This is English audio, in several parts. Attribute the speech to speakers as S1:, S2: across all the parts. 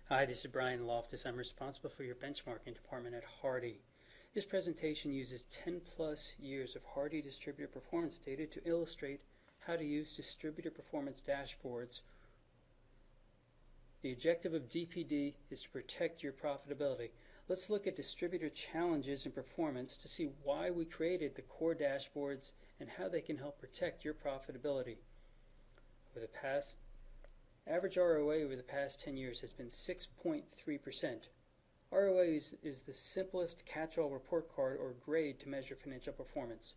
S1: Hi, this is Brian Loftus. I'm responsible for your benchmarking department at Hardy. This presentation uses 10 plus years of Hardy distributor performance data to illustrate how to use distributor performance dashboards. The objective of DPD is to protect your profitability. Let's look at distributor challenges and performance to see why we created the core dashboards and how they can help protect your profitability. Average ROA over the past 10 years has been 6.3%. ROA is the simplest catch-all report card or grade to measure financial performance.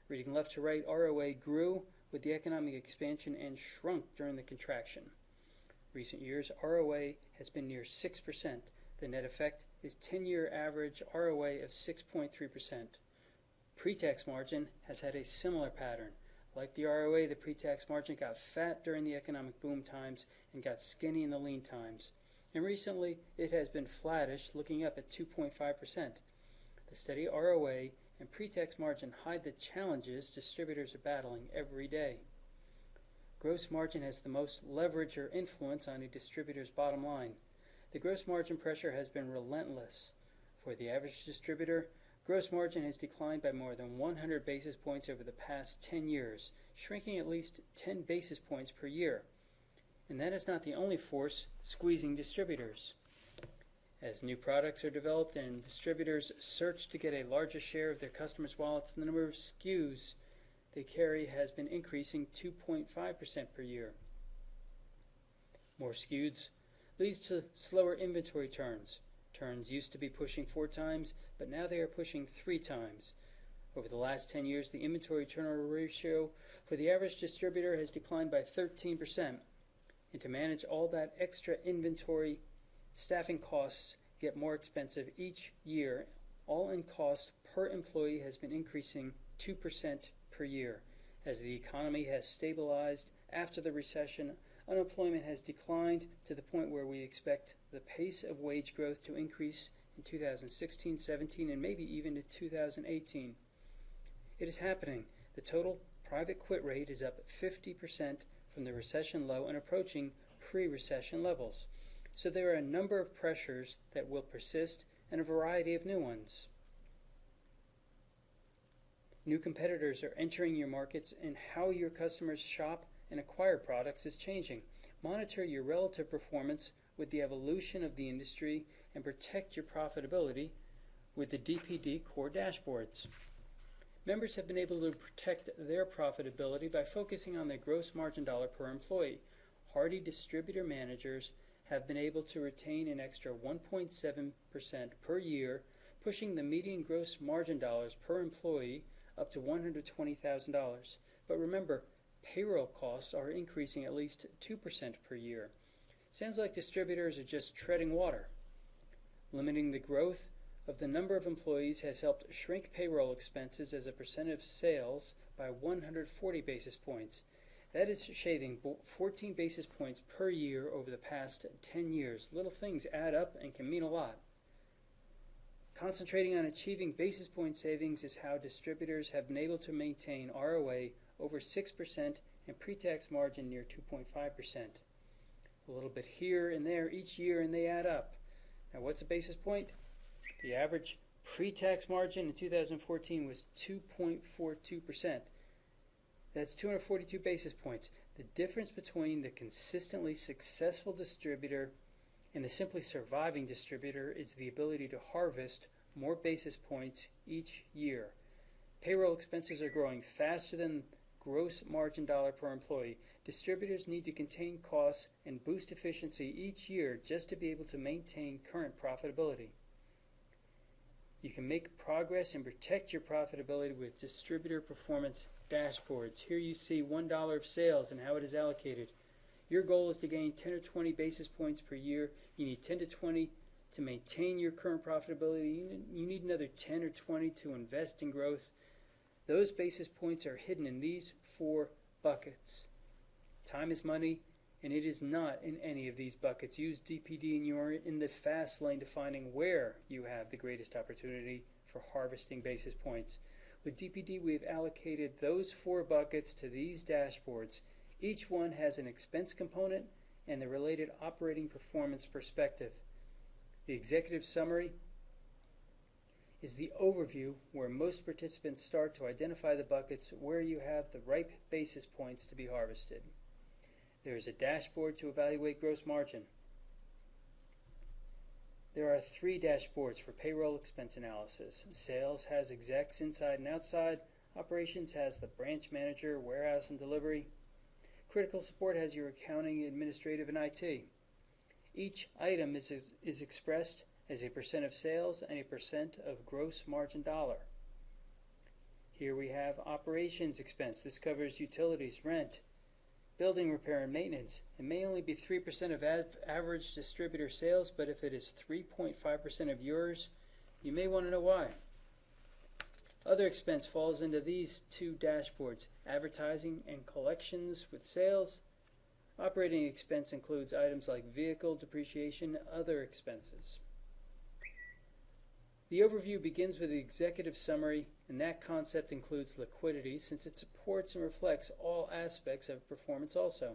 S1: Reading left to right, ROA grew with the economic expansion and shrunk during the contraction. Recent years, ROA has been near 6%. The net effect is 10-year average ROA of 6.3%. Pre-tax margin has had a similar pattern. Like the ROA, the pre-tax margin got fat during the economic boom times and got skinny in the lean times. And recently, it has been flattish, looking up at 2.5%. The steady ROA and pre-tax margin hide the challenges distributors are battling every day. Gross margin has the most leverage or influence on a distributor's bottom line. The gross margin pressure has been relentless. For the average distributor, gross margin has declined by more than 100 basis points over the past 10 years, shrinking at least 10 basis points per year. And that is not the only force squeezing distributors. As new products are developed and distributors search to get a larger share of their customers' wallets, the number of SKUs they carry has been increasing 2.5% per year. More SKUs leads to slower inventory turns. Turns used to be pushing 4 times, but now they are pushing 3 times. Over the last 10 years, the inventory turnover ratio for the average distributor has declined by 13%. And to manage all that extra inventory, staffing costs get more expensive each year. All-in cost per employee has been increasing 2% per year. As the economy has stabilized after the recession, unemployment has declined to the point where we expect the pace of wage growth to increase in 2016, 17, and maybe even to 2018. It is happening. The total private quit rate is up 50% from the recession low and approaching pre-recession levels. So there are a number of pressures that will persist and a variety of new ones. New competitors are entering your markets, and how your customers shop and acquire products is changing. Monitor your relative performance with the evolution of the industry and protect your profitability with the DPD core dashboards. Members have been able to protect their profitability by focusing on their gross margin dollar per employee. Hardy distributor managers have been able to retain an extra 1.7% per year, pushing the median gross margin dollars per employee up to $120,000. But remember, payroll costs are increasing at least 2% per year. Sounds like distributors are just treading water. Limiting the growth of the number of employees has helped shrink payroll expenses as a percent of sales by 140 basis points. That is shaving 14 basis points per year over the past 10 years. Little things add up and can mean a lot. Concentrating on achieving basis point savings is how distributors have been able to maintain ROA over 6% and pre-tax margin near 2.5%. A little bit here and there each year, and they add up. Now, what's a basis point? The average pre-tax margin in 2014 was 2.42%. That's 242 basis points. The difference between the consistently successful distributor and the simply surviving distributor is the ability to harvest more basis points each year. Payroll expenses are growing faster than gross margin dollar per employee. Distributors need to contain costs and boost efficiency each year just to be able to maintain current profitability. You can make progress and protect your profitability with distributor performance dashboards. Here you see $1 of sales and how it is allocated. Your goal is to gain 10 or 20 basis points per year. You need 10 to 20 to maintain your current profitability. You need another 10 or 20 to invest in growth. Those basis points are hidden in these 4 buckets. Time is money, and it is not in any of these buckets. Use DPD and you are in the fast lane to finding where you have the greatest opportunity for harvesting basis points. With DPD, we've allocated those 4 buckets to these dashboards. Each one has an expense component and the related operating performance perspective. The executive summary is the overview where most participants start to identify the buckets where you have the ripe basis points to be harvested. There is a dashboard to evaluate gross margin. There are 3 dashboards for payroll expense analysis. Sales has execs inside and outside. Operations has the branch manager, warehouse, and delivery. Critical support has your accounting, administrative, and IT. Each item is expressed as a percent of sales and a percent of gross margin dollar. Here we have operations expense. This covers utilities, rent, building repair, and maintenance. It may only be 3% of average distributor sales, but if it is 3.5% of yours, you may want to know why. Other expense falls into these 2 dashboards: advertising and collections with sales. Operating expense includes items like vehicle depreciation and other expenses. The overview begins with the executive summary, and that concept includes liquidity since it supports and reflects all aspects of performance also.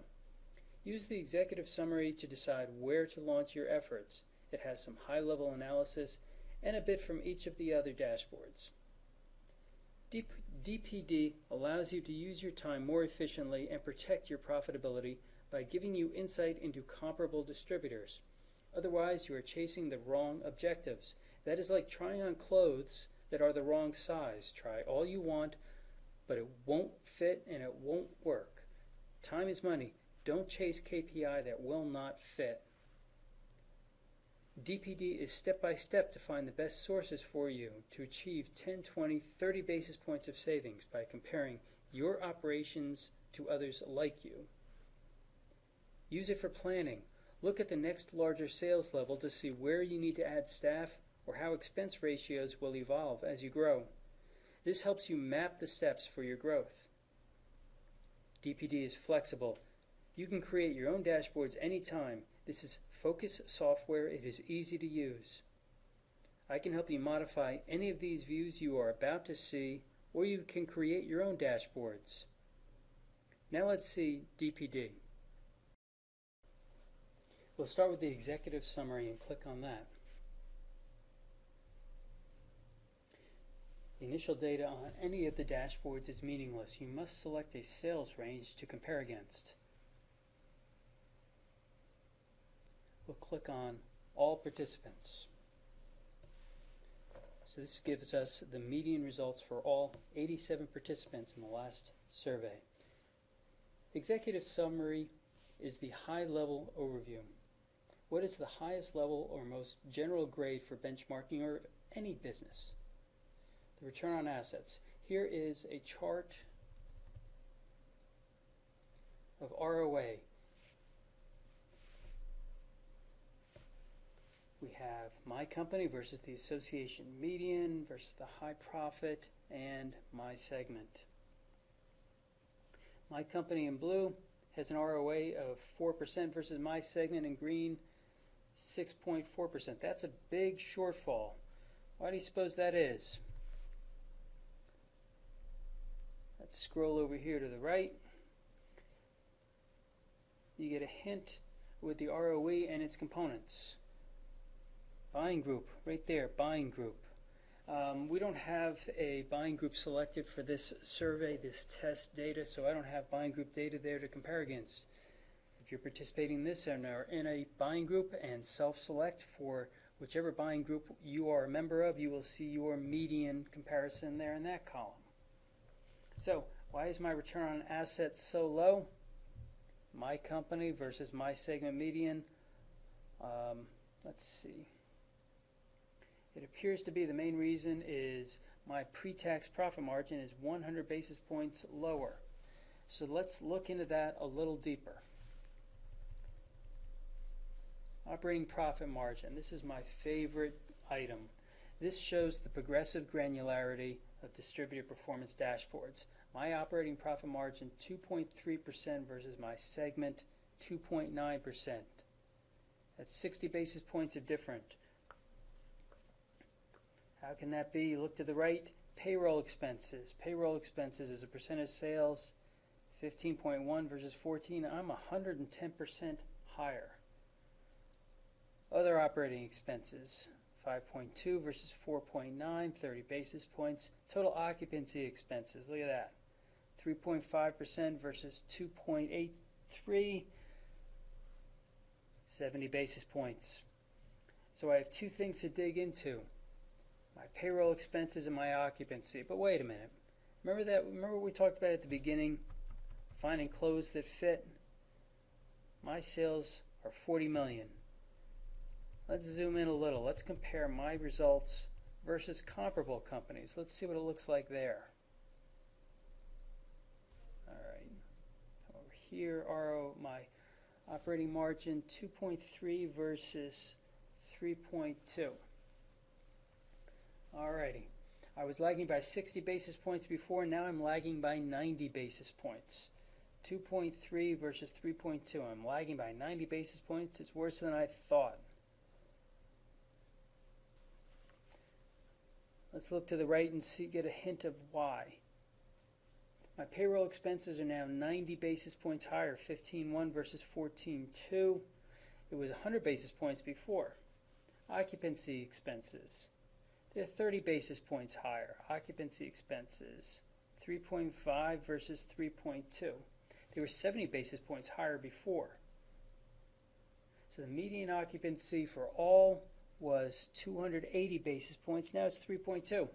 S1: Use the executive summary to decide where to launch your efforts. It has some high-level analysis and a bit from each of the other dashboards. DPD allows you to use your time more efficiently and protect your profitability by giving you insight into comparable distributors. Otherwise, you are chasing the wrong objectives. That is like trying on clothes that are the wrong size. Try all you want, but it won't fit and it won't work. Time is money. Don't chase KPI that will not fit. DPD is step-by-step to find the best sources for you to achieve 10, 20, 30 basis points of savings by comparing your operations to others like you. Use it for planning. Look at the next larger sales level to see where you need to add staff or how expense ratios will evolve as you grow. This helps you map the steps for your growth. DPD is flexible. You can create your own dashboards anytime. This is Focus software. It is easy to use. I can help you modify any of these views you are about to see, or you can create your own dashboards. Now let's see DPD. We'll start with the executive summary and click on that. The initial data on any of the dashboards is meaningless. You must select a sales range to compare against. We'll click on All Participants. So this gives us the median results for all 87 participants in the last survey. Executive summary is the high-level overview. What is the highest level or most general grade for benchmarking or any business? The return on assets. Here is a chart of ROA. We have my company versus the association median versus the high profit and my segment. My company in blue has an ROA of 4% versus my segment in green 6.4%. That's a big shortfall. Why do you suppose that is? Let's scroll over here to the right. You get a hint with the ROE and its components. Buying group, right there, buying group. We don't have a buying group selected for this survey, this test data, so I don't have buying group data there to compare against. If you're participating in this and are in a buying group and self-select for whichever buying group you are a member of, you will see your median comparison there in that column. So, why is my return on assets so low? My company versus my segment median. Let's see. It appears to be the main reason is my pre-tax profit margin is 100 basis points lower. So let's look into that a little deeper. Operating profit margin. This is my favorite item. This shows the progressive granularity of distributor performance dashboards. My operating profit margin 2.3% versus my segment 2.9%. That's 60 basis points of different. How can that be? Look to the right. Payroll expenses. Payroll expenses as a percent of sales, 15.1 versus 14. I'm 110% higher. Other operating expenses, 5.2 versus 4.9, 30 basis points. Total occupancy expenses, look at that. 3.5% versus 2.83, 70 basis points. So I have two things to dig into, my payroll expenses and my occupancy. But wait a minute. Remember what we talked about at the beginning? Finding clothes that fit. My sales are 40 million. Let's zoom in a little. Let's compare my results versus comparable companies. Let's see what it looks like there. All right. Over here, my operating margin 2.3 versus 3.2. Alrighty. I was lagging by 60 basis points before. Now I'm lagging by 90 basis points. 2.3 versus 3.2. I'm lagging by 90 basis points. It's worse than I thought. Let's look to the right and get a hint of why. My payroll expenses are now 90 basis points higher, 15.1 versus 14.2. It was 100 basis points before. Occupancy expenses, they're 30 basis points higher. Occupancy expenses, 3.5 versus 3.2. They were 70 basis points higher before. So the median occupancy for all was 280 basis points. Now it's 3.2.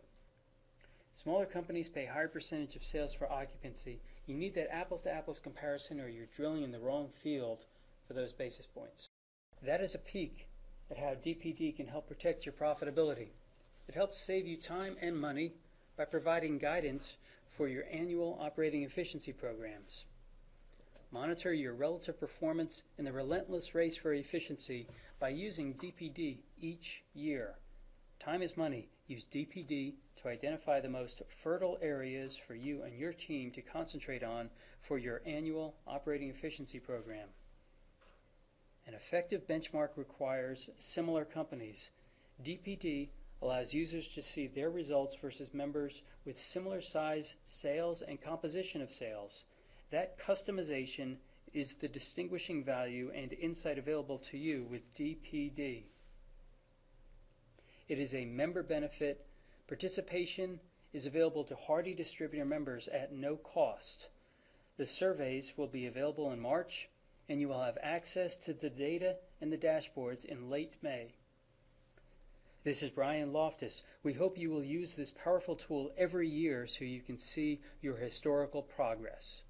S1: Smaller companies pay a higher percentage of sales for occupancy. You need that apples-to-apples comparison or you're drilling in the wrong field for those basis points. That is a peek at how DPD can help protect your profitability. It helps save you time and money by providing guidance for your annual operating efficiency programs. Monitor your relative performance in the relentless race for efficiency by using DPD each year. Time is money. Use DPD to identify the most fertile areas for you and your team to concentrate on for your annual operating efficiency program. An effective benchmark requires similar companies. DPD allows users to see their results versus members with similar size sales and composition of sales. That customization is the distinguishing value and insight available to you with DPD. It is a member benefit. Participation is available to Hardy Distributor members at no cost. The surveys will be available in March, and you will have access to the data and the dashboards in late May. This is Brian Loftus. We hope you will use this powerful tool every year so you can see your historical progress.